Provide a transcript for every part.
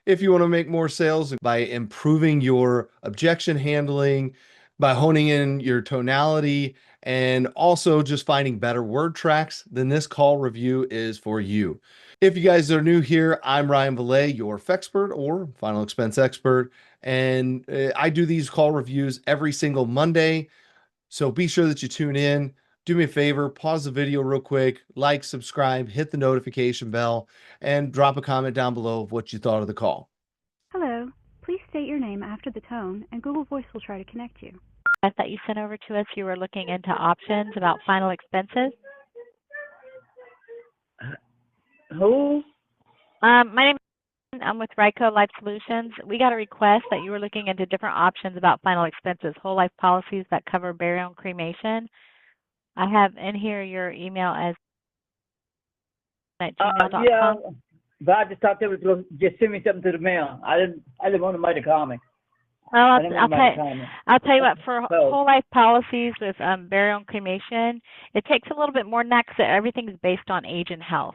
If you want to make more sales by improving your objection handling, by honing in your tonality, and also just finding better word tracks, then this call review is for you. If you guys are new here, I'm Ryan Valet, your FExpert or Final Expense Expert, and I do these call reviews every single Monday. So be sure that you tune in. Do me a favor, pause the video real quick, like, subscribe, hit the notification bell, and drop a comment down below of what you thought of the call. Hello. Please state your name after the tone, and Google Voice will try to connect you. That you sent over to us, you were looking into options about final expenses. Who? My name is I'm with Ryco Life Solutions. We got a request that you were looking into different options about final expenses, whole life policies that cover burial and cremation. I have in here your email as at gmail.com. Yeah, but I just thought they would just send me something to the mail. I didn't want anybody to call me. Well, I didn't want anybody to call me. I'll tell you what, for So, whole life policies with burial and cremation, it takes a little bit more than that because everything's based on age and health.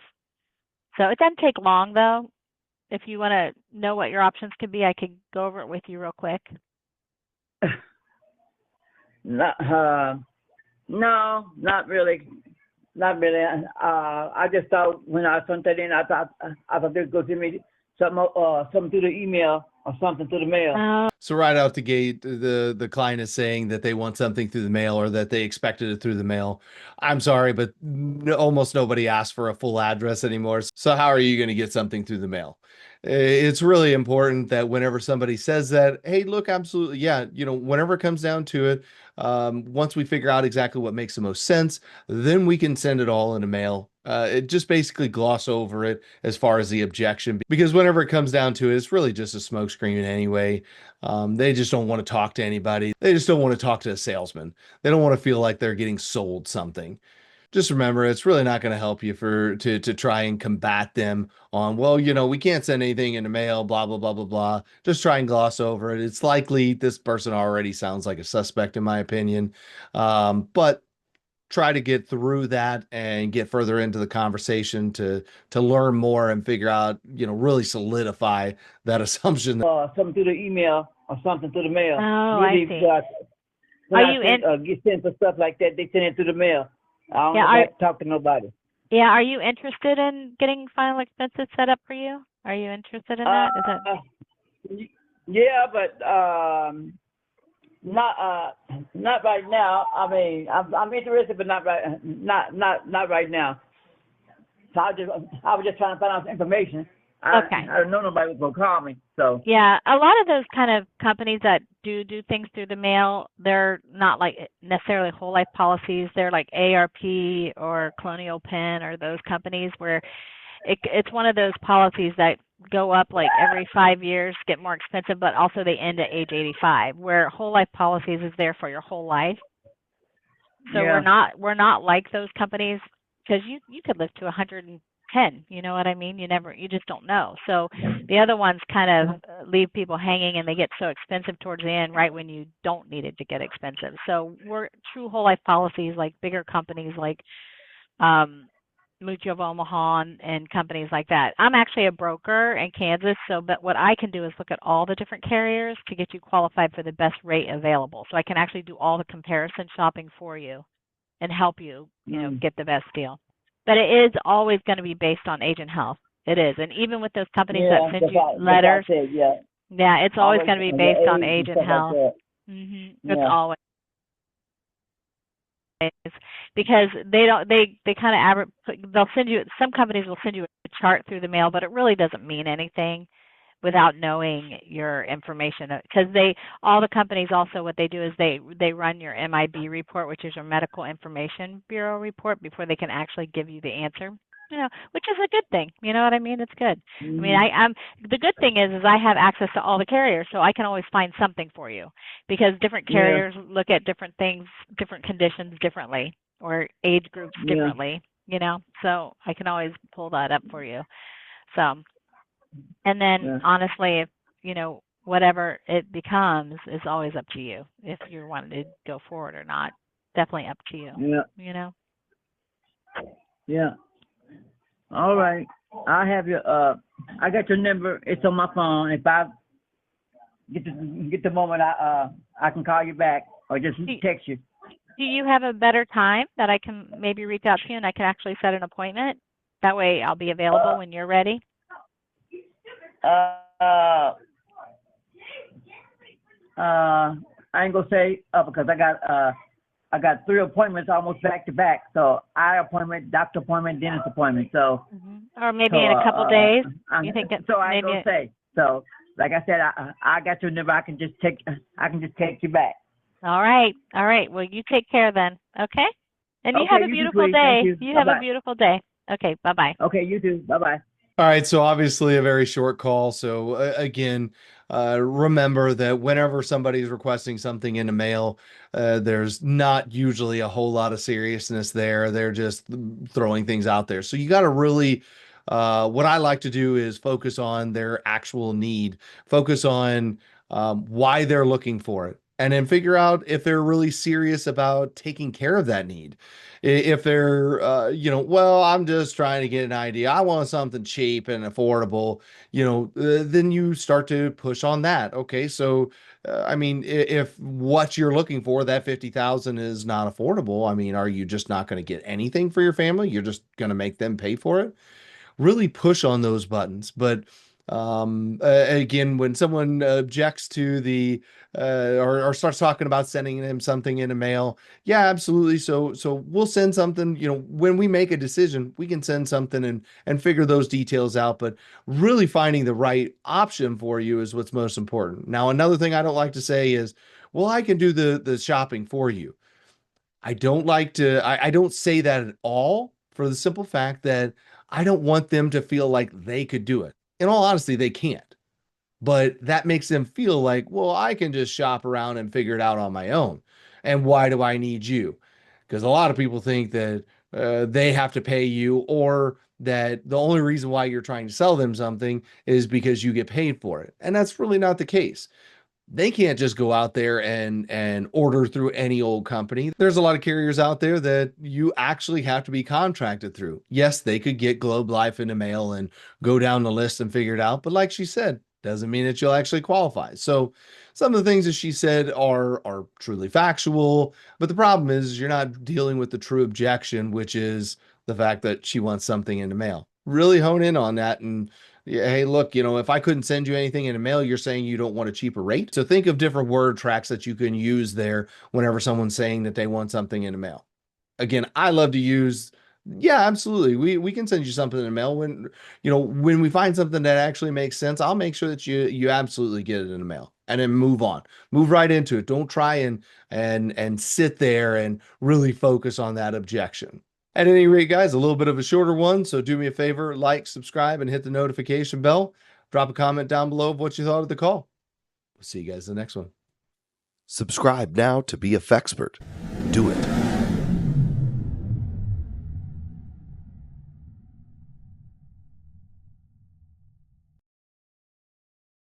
So it doesn't take long, though. If you want to know what your options could be, I could go over it with you real quick. no, not really. Not really. I just thought when I sent that in, I thought they would go send me something through the email or something through the mail. So right out the gate, the client is saying that they want something through the mail or that they expected it through the mail. I'm sorry, but almost nobody asks for a full address anymore. So how are you going to get something through the mail? It's really important that whenever somebody says that, hey, look, absolutely, yeah, whenever it comes down to it, once we figure out exactly what makes the most sense, then we can send it all in a mail. It just basically gloss over it as far as the objection, because whenever it comes down to it, it's really just a smokescreen anyway. They just don't want to talk to anybody. They just don't want to talk to a salesman. They don't want to feel like they're getting sold something. Just remember, it's really not going to help you to try and combat them on, well, we can't send anything in the mail, blah, blah, blah, blah, blah. Just try and gloss over it. It's likely this person already sounds like a suspect, in my opinion. But try to get through that and get further into the conversation to learn more and figure out, really solidify that assumption. Something through the email or something through the mail. Oh, Usually, I see. when Are you in? get sent for stuff like that, they send it through the mail. I don't Yeah, have to talk to nobody. are you interested in getting final expenses set up for you? Are you interested in that? Is that? Yeah, but not right now. I mean, I'm interested, but not right now. So I was just trying to find out some information. Okay. I don't know nobody was gonna call me, so. Yeah, a lot of those kind of companies that do things through the mail, they're not like necessarily whole life policies. They're like ARP or Colonial Penn or those companies where it's one of those policies that go up like every 5 years, get more expensive, but also they end at age 85, where whole life policies is there for your whole life. So Yeah. we're not like those companies because you could live to 110. You know what I mean? You just don't know. So the other ones kind of leave people hanging and they get so expensive towards the end, right when you don't need it to get expensive. So we're true whole life policies like bigger companies like Mutual of Omaha and companies like that. I'm actually a broker in Kansas, but what I can do is look at all the different carriers to get you qualified for the best rate available. So I can actually do all the comparison shopping for you and help you, get the best deal. But it is always going to be based on age and health. It is. And even with those companies that send you letters, yeah, it's always going to be based on age and health. It's always. Because they kind of they'll send you, some companies will send you a chart through the mail, but it really doesn't mean anything without knowing your information, because all the companies also, what they do is they run your MIB report, which is your Medical Information Bureau report, before they can actually give you the answer, which is a good thing. You know what I mean? It's good. I mean, I'm the good thing is I have access to all the carriers, so I can always find something for you, because different carriers look at different things, different conditions differently, or age groups differently, so I can always pull that up for you. So, and then honestly, if, whatever it becomes is always up to you, if you're wanting to go forward or not. Definitely up to you. Yeah. All right. I have your I got your number. It's on my phone. If I get the moment, I can call you back or just text you. Do you have a better time that I can maybe reach out to you and I can actually set an appointment? That way I'll be available when you're ready. I ain't gonna say because I got 3 appointments almost back to back. So eye appointment, doctor appointment, dentist appointment. So or maybe in a couple days. You think so? I ain't gonna say. So like I said, I got your number. I can just text you back. All right. Well, you take care then. Okay. And you Okay, have a you too, beautiful please. day. Thank you. You have a Bye-bye. beautiful day. Okay. Bye-bye. Okay, you too. Bye bye. All right, so obviously a very short call. So again, remember that whenever somebody's requesting something in the mail, there's not usually a whole lot of seriousness there. They're just throwing things out there. So you got to really, what I like to do is focus on their actual need, focus on why they're looking for it, and then figure out if they're really serious about taking care of that need. If they're, well, I'm just trying to get an idea. I want something cheap and affordable, then you start to push on that. Okay. So, I mean, if what you're looking for, that 50,000 is not affordable, I mean, are you just not going to get anything for your family? You're just going to make them pay for it? Really push on those buttons. But again, when someone objects to the or starts talking about sending them something in a mail, yeah, absolutely. So we'll send something. When we make a decision, we can send something and figure those details out. But really finding the right option for you is what's most important. Now, another thing I don't like to say is, well, I can do the shopping for you. I don't like to. I don't say that at all, for the simple fact that I don't want them to feel like they could do it. In all honesty, they can't. But that makes them feel like, well, I can just shop around and figure it out on my own. And why do I need you? Because a lot of people think that they have to pay you, or that the only reason why you're trying to sell them something is because you get paid for it. And that's really not the case. They can't just go out there and order through any old company. There's a lot of carriers out there that you actually have to be contracted through. Yes, they could get Globe Life in the mail and go down the list and figure it out. But like she said, doesn't mean that you'll actually qualify. So some of the things that she said are truly factual. But the problem is you're not dealing with the true objection, which is the fact that she wants something in the mail. Really hone in on that. And yeah, hey, look, if I couldn't send you anything in the mail, you're saying you don't want a cheaper rate. So think of different word tracks that you can use there whenever someone's saying that they want something in the mail. Again, I love to use, yeah, absolutely. We can send you something in the mail when we find something that actually makes sense. I'll make sure that you absolutely get it in the mail, and then move on, move right into it. Don't try and sit there and really focus on that objection. At any rate, guys, a little bit of a shorter one. So do me a favor, like, subscribe, and hit the notification bell. Drop a comment down below of what you thought of the call. We'll see you guys in the next one. Subscribe now to be a Fexpert. Do it.